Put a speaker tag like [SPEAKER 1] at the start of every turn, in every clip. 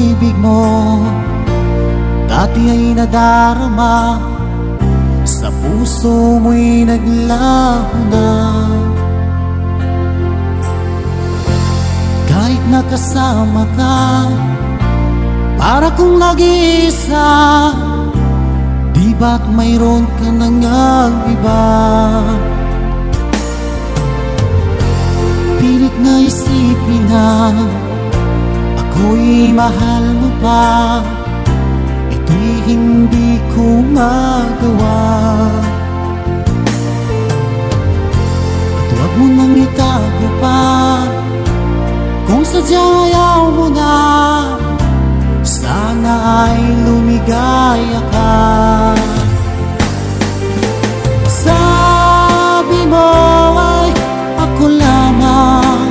[SPEAKER 1] pag-ibig mo dati ay nadarama, sa puso mo'y naglaho na. Kahit nakasama ka, para kong nag-iisa, di ba't mayroon ka nang iba? Pilit na isipin na ako'y mahal mo pa, ito'y hindi ko magawa. At huwag mo nang itago pa, kung sadyang ayaw mo na, sana ay lumigaya ka. Sabi mo ay ako lamang,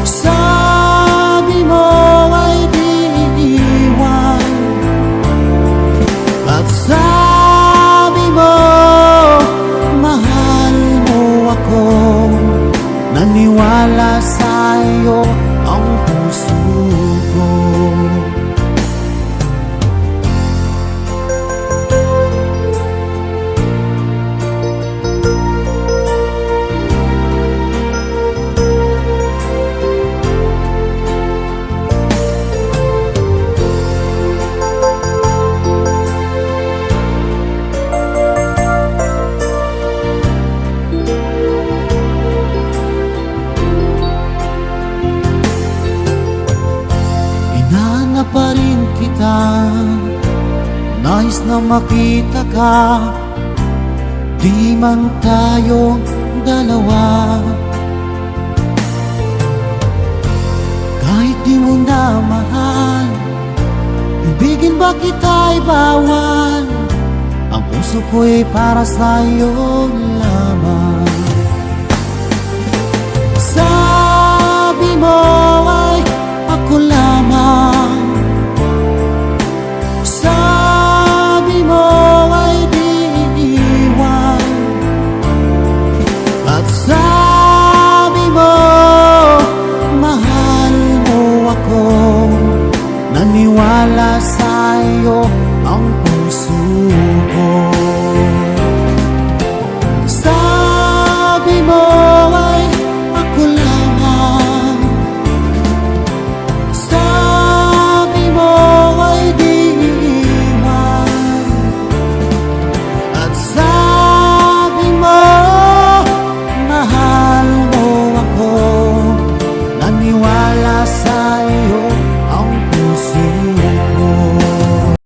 [SPEAKER 1] sabi mo ay di iiwan, at sabi mo mahal mo ako. Naniwala sa'yo ang puso ko. Pa rin kita, nais na makita ka, di man tayong dalawa. Kahit di mo na mahal, ibigin ba kita'y bawal? Ang puso ko'y para sa'yo lamang. Sabi mo ay ako lamang, sabi mo ay di iiwan, at sabi mo mahal mo ako. Naniwala sa'yo ang puso ko. Sabi mo ay ako lamang, sabi mo ay di iiwan, at sabi mo mahal mo ako. Naniwala sa